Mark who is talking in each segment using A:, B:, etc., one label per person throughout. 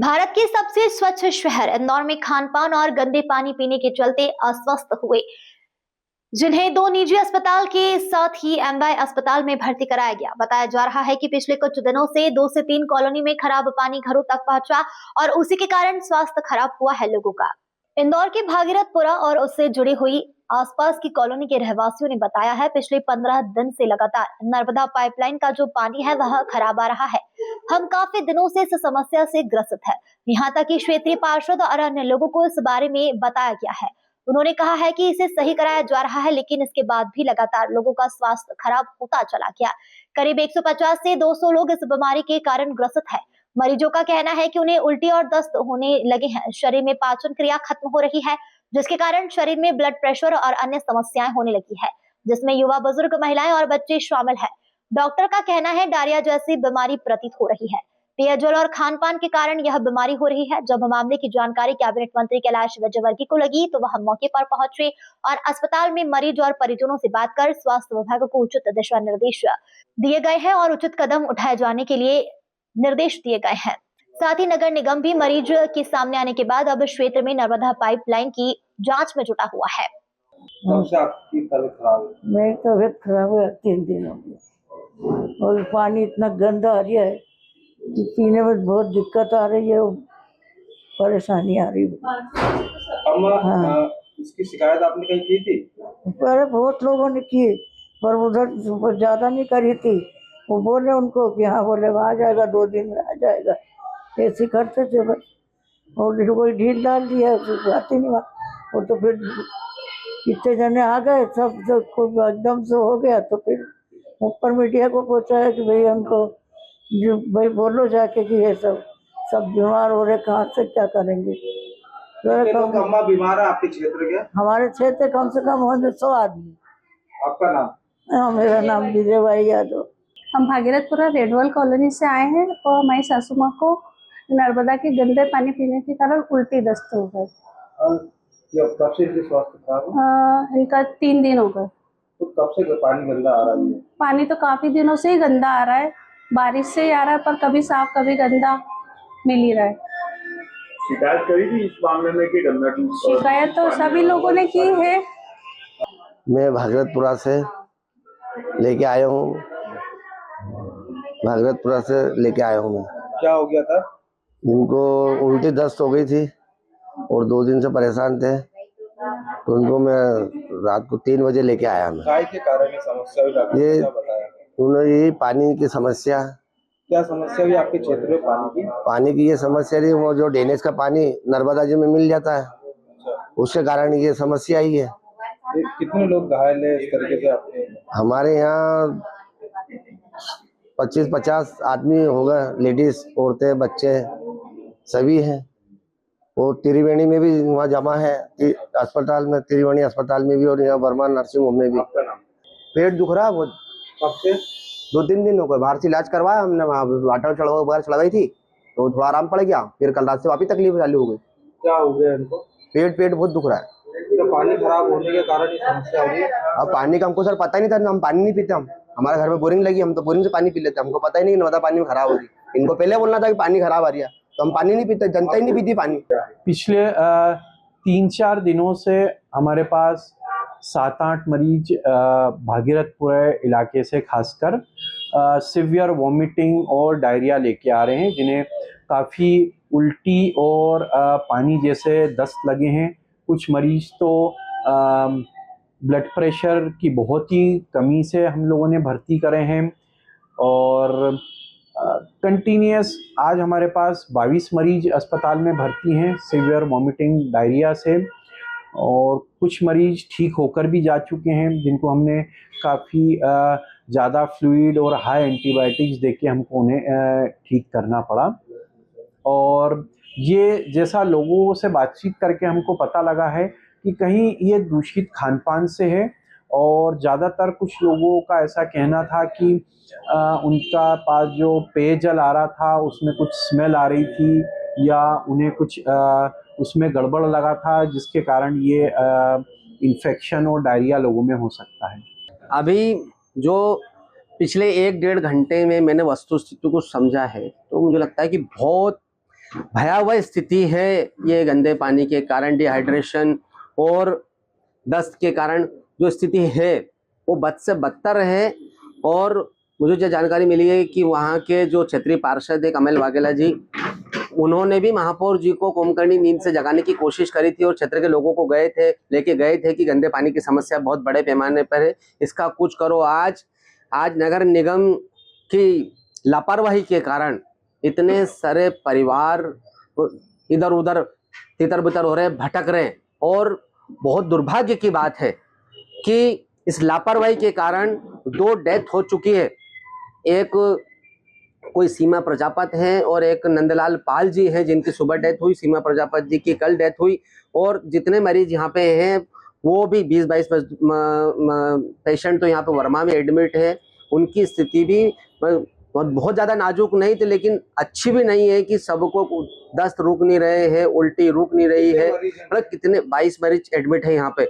A: भारत के सबसे स्वच्छ शहर इंदौर में खान पान और गंदे पानी पीने के चलते अस्वस्थ हुए जिन्हें दो निजी अस्पताल के साथ ही एमवाय अस्पताल में भर्ती कराया गया। बताया जा रहा है कि पिछले कुछ दिनों से 2 से 3 कॉलोनी में खराब पानी घरों तक पहुंचा और उसी के कारण स्वास्थ्य खराब हुआ है लोगों का। इंदौर के भागीरथपुरा और उससे जुड़ी हुई आसपास की कॉलोनी के रहवासियों ने बताया है पिछले 15 दिन से लगातार नर्मदा पाइपलाइन का जो पानी है वह खराब आ रहा है। हम काफी दिनों से इस समस्या से ग्रसित है। यहाँ तक कि क्षेत्रीय पार्षद और अन्य लोगों को इस बारे में बताया गया है। उन्होंने कहा है कि इसे सही कराया जा रहा है, लेकिन इसके बाद भी लगातार लोगों का स्वास्थ्य खराब होता चला गया। करीब 150 से 200 लोग इस बीमारी के कारण ग्रसित है। मरीजों का कहना है कि उन्हें उल्टी और दस्त होने लगे हैं। शरीर में पाचन क्रिया खत्म हो रही है, जिसके कारण शरीर में ब्लड प्रेशर और अन्य समस्याएं होने लगी है, जिसमें युवा, बुजुर्ग, महिलाएं और बच्चे शामिल है। डॉक्टर का कहना है डायरिया जैसी बीमारी प्रतीत हो रही है। पेयजल और खान पान के कारण यह बीमारी हो रही है। जब मामले की जानकारी कैबिनेट मंत्री कैलाश विजयवर्गीय को लगी तो वह मौके पर पहुंचे और अस्पताल में मरीज और परिजनों से बात कर स्वास्थ्य विभाग को उचित दिशा निर्देश दिए गए हैं और उचित कदम उठाए जाने के लिए निर्देश दिए गए हैं। साथ ही नगर निगम भी मरीज के सामने आने के बाद अब क्षेत्र में नर्मदा पाइपलाइन की जांच में जुटा हुआ है।
B: आपकी तबीयत खराब है?
C: मेरी तबीयत खराब है 3 दिन हो गए और पानी इतना गंदा आ रहा है कि पीने में बहुत दिक्कत आ रही है, परेशानी आ रही है।
B: हाँ। इसकी शिकायत आपने कहीं की थी?
C: अरे बहुत लोगों ने की, पर उधर ज्यादा नहीं करी थी। वो बोले उनको कि हाँ, बोले आ जाएगा 2 दिन में आ जाएगा, ऐसे करते थे बस। और कोई ढील डाल दिया, आते नहीं वहाँ। और तो फिर इतने जने आ गए, सब एकदम से हो गया। तो फिर ऊपर मीडिया को पहुँचाया कि भाई हमको जो भाई बोलो जाके कि ये सब बीमार हो रहे, कहाँ से क्या करेंगे।
B: तो बीमार है आपके क्षेत्र के?
C: हमारे क्षेत्र कम से कम होंगे 100 आदमी।
B: आपका नाम?
C: हाँ, मेरा नाम विजय भाई यादव।
D: हम भागीरथपुरा रेडवॉल कॉलोनी से आए हैं और हमारी सासू माँ को नर्मदा के गंदे पानी पीने के कारण उल्टी दस्त हो गए।
B: कब से इनकी स्वास्थ्य खराब है?
D: इनका 3 दिन हो गए।
B: तो कब से पानी गंदा आ रहा है?
D: पानी तो काफी दिनों से ही गंदा आ रहा है, बारिश से ही आ रहा है, पर कभी साफ कभी गंदा मिल ही रहा है।
B: शिकायत करी थी इस मामले में कि गंदा?
D: शिकायत तो सभी लोगों ने की है।
E: मैं भागीरथपुरा से लेके आया हूँ। भागीरथपुरा से लेके आया हूँ मैं।
B: क्या हो गया था?
E: उनको उल्टी दस्त हो गई थी और 2 दिन से परेशान थे, तो उनको मैं रात को 3 बजे लेके आया। मैं
B: काय के कारण ये समस्या हुई?
E: ये
B: बताया
E: उन्होंने यही पानी की समस्या।
B: क्या समस्या हुई आपके क्षेत्र में
E: पानी की ये समस्या रही, वो जो ड्रेनेज का पानी नर्मदा जी में मिल जाता है। अच्छा। उसके कारण ये समस्या आई है।
B: कितने लोग घायल है इस तरीके से आपके?
E: हमारे यहाँ 25-50 आदमी हो गए, लेडीज, औरतें, बच्चे सभी हैं। वो त्रिवेणी में भी वहाँ जमा है अस्पताल में, त्रिवेणी अस्पताल में भी, और यहाँ वर्मा नर्सिंग होम में भी। पेट दुख रहा है वो।
B: कब से?
E: 2-3 दिन हो गए। बाहर से इलाज करवाया हमने, वहाँ वाटर चढ़वाई थी तो थोड़ा आराम पड़ गया। फिर कल रात से वापिस तकलीफ चालू हो गई।
B: क्या हो गया इनको?
E: पेट बहुत दुख रहा है।
B: तो पानी खराब होने के कारण ये समस्या हुई है?
E: अब पानी का हमको सर पता ही नहीं था, हम पानी नहीं पीते। हम हमारे घर में बोरिंग लगी, हम तो बोरिंग से पानी पी लेते। हमको पता ही नहीं नर्मदा पानी में खराब हो रही। इनको पहले बोलना था कि पानी खराब आ रही है, तो हम पानी नहीं पीते, जनता ही नहीं पीती पानी।
F: पिछले 3-4 दिनों से हमारे पास 7-8 मरीज भागीरथपुरा इलाके से खासकर सिवियर वॉमिटिंग और डायरिया लेके आ रहे हैं, जिन्हें काफ़ी उल्टी और पानी जैसे दस्त लगे हैं। कुछ मरीज तो ब्लड प्रेशर की बहुत ही कमी से हम लोगों ने भर्ती करे हैं। और कंटिन्यूस आज हमारे पास 22 मरीज अस्पताल में भर्ती हैं सिवियर वॉमिटिंग डायरिया से, और कुछ मरीज ठीक होकर भी जा चुके हैं, जिनको हमने काफ़ी ज़्यादा फ्लूइड और हाई एंटीबायोटिक्स देके हमको उन्हें ठीक करना पड़ा। और ये जैसा लोगों से बातचीत करके हमको पता लगा है कि कहीं ये दूषित खान पान से है, और ज़्यादातर कुछ लोगों का ऐसा कहना था कि उनका पास जो पेयजल आ रहा था उसमें कुछ स्मेल आ रही थी, या उन्हें कुछ उसमें गड़बड़ लगा था, जिसके कारण ये इन्फेक्शन और डायरिया लोगों में हो सकता है।
G: अभी जो पिछले 1-1.5 घंटे में मैंने वस्तुस्थिति को समझा है, तो मुझे लगता है कि बहुत भयावह स्थिति है ये गंदे पानी के कारण, डिहाइड्रेशन और दस्त के कारण जो स्थिति है वो बद से बदतर है। और मुझे जो जानकारी मिली है कि वहाँ के जो क्षेत्रीय पार्षद है कमल वाघेला जी, उन्होंने भी महापौर जी को कुंभकर्णी नींद से जगाने की कोशिश करी थी और क्षेत्र के लोगों को लेके गए थे कि गंदे पानी की समस्या बहुत बड़े पैमाने पर है, इसका कुछ करो। आज नगर निगम की लापरवाही के कारण इतने सारे परिवार इधर उधर तितर बितर हो रहे, भटक रहे। और बहुत दुर्भाग्य की बात है कि इस लापरवाही के कारण 2 डेथ हो चुकी है। एक कोई सीमा प्रजापत है और एक नंदलाल पाल जी हैं जिनकी सुबह डेथ हुई, सीमा प्रजापत जी की कल डेथ हुई। और जितने मरीज यहाँ पे हैं वो भी 20-22 पेशेंट तो यहाँ पे वर्मा में एडमिट है। उनकी स्थिति भी बहुत ज़्यादा नाजुक नहीं थी, लेकिन अच्छी भी नहीं है कि सबको दस्त रुक नहीं रहे हैं, उल्टी रुक नहीं रही है। मतलब कितने 22 मरीज एडमिट है यहाँ पे।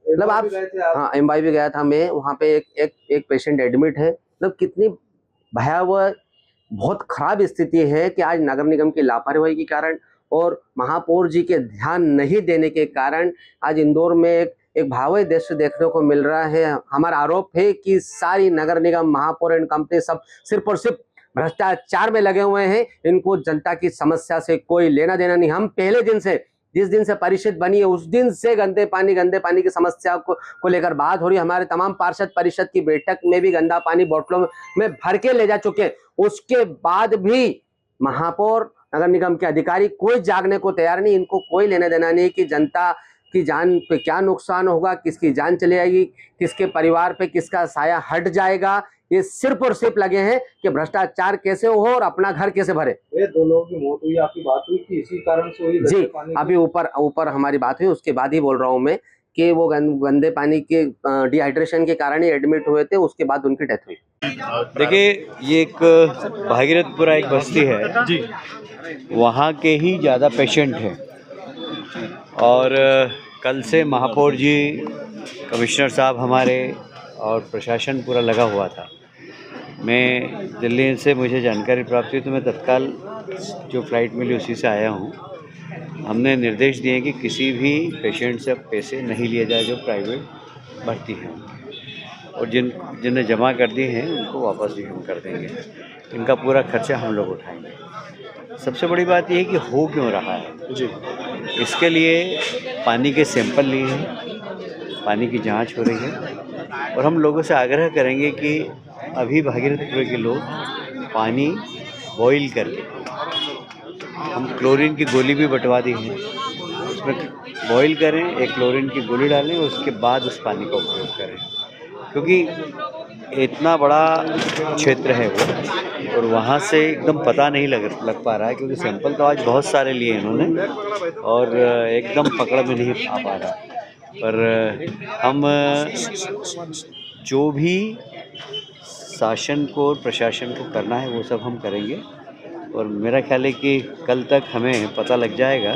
G: मतलब आप हाँ, एमवाई भी गया था मैं, वहाँ पे एक पेशेंट एडमिट है। मतलब कितनी भयावह, बहुत खराब स्थिति है कि आज नगर निगम की लापरवाही के कारण और महापौर जी के ध्यान नहीं देने के कारण आज इंदौर में एक भयावह दृश्य देखने को मिल रहा है। हमारा आरोप है कि सारी नगर निगम, महापौर एंड कंपनी सब सिर्फ और सिर्फ भ्रष्टाचार में लगे हुए हैं। इनको जनता की समस्या से कोई लेना देना नहीं। हम पहले दिन से, जिस दिन से परिषद बनी है उस दिन से गंदे पानी की समस्या को लेकर बात हो रही है। हमारे तमाम पार्षद परिषद की बैठक में भी गंदा पानी बोतलों में भर के ले जा चुके हैं। उसके बाद भी महापौर, नगर निगम के अधिकारी कोई जागने को तैयार नहीं। इनको कोई लेना देना नहीं कि जनता की जान पे क्या नुकसान होगा, किसकी जान चली जाएगी, किसके परिवार पे किसका साया हट जाएगा। ये सिर्फ और सिर्फ लगे हैं कि भ्रष्टाचार कैसे हो और अपना घर कैसे भरे।
B: ये 2 लोगों की मौत हुई, आपकी बात हुई कि इसी कारण से हुई?
G: जी, अभी ऊपर हमारी बात हुई, उसके बाद ही बोल रहा हूँ मैं कि वो गंदे पानी के डिहाइड्रेशन के कारण ही एडमिट हुए थे, उसके बाद उनकी डेथ हुई।
H: देखिए, ये एक भागीरथपुरा एक बस्ती है जी, वहाँ के ही ज़्यादा पेशेंट हैं। और कल से महापौर जी, कमिश्नर साहब हमारे और प्रशासन पूरा लगा हुआ था। मैं दिल्ली से मुझे जानकारी प्राप्त हुई तो मैं तत्काल जो फ़्लाइट मिली उसी से आया हूँ। हमने निर्देश दिए कि किसी भी पेशेंट से पैसे नहीं लिए जाए जो प्राइवेट भर्ती हैं, और जिन्हें जमा कर दिए हैं उनको वापस भी हम कर देंगे। इनका पूरा खर्चा हम लोग उठाएंगे। सबसे बड़ी बात यह है कि हो क्यों रहा है जी, इसके लिए पानी के सैंपल लिए हैं, पानी की जांच हो रही है। और हम लोगों से आग्रह करेंगे कि अभी भागीरथपुर के लोग पानी बॉईल करके, हम क्लोरीन की गोली भी बंटवा दी है, उसमें बॉईल करें, एक क्लोरीन की गोली डालें, उसके बाद उस पानी का उपयोग करें। क्योंकि इतना बड़ा क्षेत्र है वो, और वहाँ से एकदम पता नहीं लग पा रहा है, क्योंकि सैंपल तो आज बहुत सारे लिए इन्होंने और एकदम पकड़ में नहीं आ पा रहा। पर हम जो भी शासन को और प्रशासन को करना है वो सब हम करेंगे। और मेरा ख्याल है कि कल तक हमें पता लग जाएगा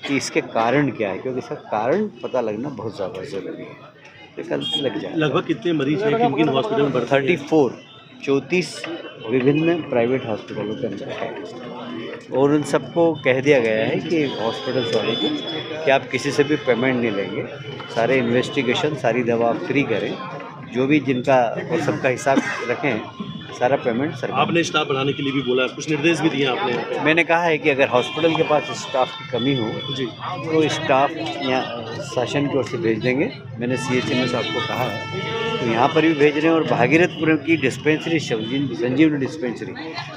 H: कि इसके कारण क्या है, क्योंकि इसका कारण पता लगना बहुत ज़्यादा ज़रूरी है। तो कल लग जाएगा।
I: लगभग कितने मरीज हैं, किन हॉस्पिटल में?
H: 34 विभिन्न प्राइवेट हॉस्पिटलों के अंदर है, और उन सबको कह दिया गया है कि हॉस्पिटल्स वाले को कि आप किसी से भी पेमेंट नहीं लेंगे, सारे इन्वेस्टिगेशन, सारी दवा आप फ्री करें, जो भी जिनका और सबका हिसाब रखें, सारा पेमेंट सरकार।
I: आपने स्टाफ बढ़ाने के लिए भी बोला, कुछ निर्देश भी दिए आपने?
H: मैंने कहा है कि अगर हॉस्पिटल के पास स्टाफ की कमी हो जी तो स्टाफ यहाँ शासन की ओर से भेज देंगे। मैंने CHM साहब को कहा है, तो यहाँ पर भी भेज रहे हैं। और भागीरथपुर की डिस्पेंसरी, संजीवनी डिस्पेंसरी,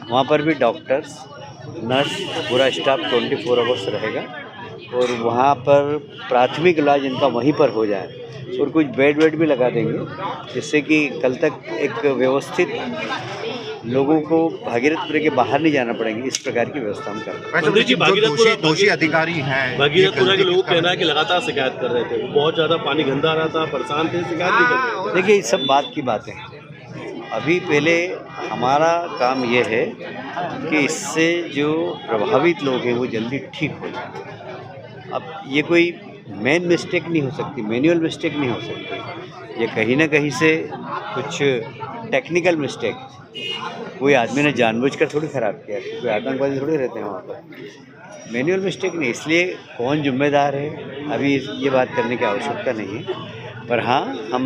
H: वहाँ पर भी डॉक्टर्स, नर्स, पूरा स्टाफ 24 आवर्स रहेगा, और वहाँ पर प्राथमिक इलाज इनका वहीं पर हो जाए, और कुछ बेड भी लगा देंगे, जिससे कि कल तक एक व्यवस्थित लोगों को भागीरथपुर के बाहर नहीं जाना पड़ेंगे। इस प्रकार की व्यवस्था हम करेंगे।
I: दोषी अधिकारी हैं, भागीरथपुरा के लोगों का कहना है कि लगातार शिकायत कर रहे थे, बहुत ज़्यादा पानी गंदा आ रहा था, परेशान थे, शिकायत नहीं कर रहे थे।
H: देखिए, ये सब बात की बातें हैं। अभी पहले हमारा काम ये है कि इससे जो प्रभावित लोग हैं वो जल्दी ठीक हो जाए। अब ये कोई मेन मिस्टेक नहीं हो सकती, मैनुअल मिस्टेक नहीं हो सकती, ये कहीं ना कहीं से कुछ टेक्निकल मिस्टेक कोई आदमी ने जानबूझकर थोड़ी खराब किया, कोई आतंकवादी थोड़ी रहते हैं वहाँ पर। मैनुअल मिस्टेक नहीं, इसलिए कौन जिम्मेदार है अभी ये बात करने की आवश्यकता नहीं है। पर हाँ, हम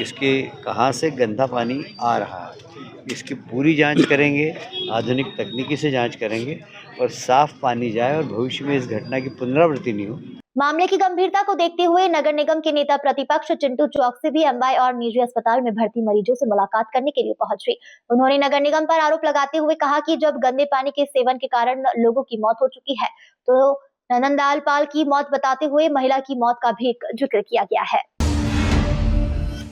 H: इसके कहाँ से गंदा पानी आ रहा है इसकी पूरी जांच करेंगे, आधुनिक तकनीकी से जांच करेंगे और साफ पानी जाए और भविष्य में इस घटना की पुनरावृत्ति नहीं हो।
A: मामले की गंभीरता को देखते हुए नगर निगम के नेता प्रतिपक्ष चिंटू चौकसी भी एमवाय और निजी अस्पताल में भर्ती मरीजों से मुलाकात करने के लिए पहुंचे। उन्होंने नगर निगम पर आरोप लगाते हुए कहा कि जब गंदे पानी के सेवन के कारण लोगों की मौत हो चुकी है तो नंदलाल पाल की मौत बताते हुए महिला की मौत का भी जिक्र किया गया है।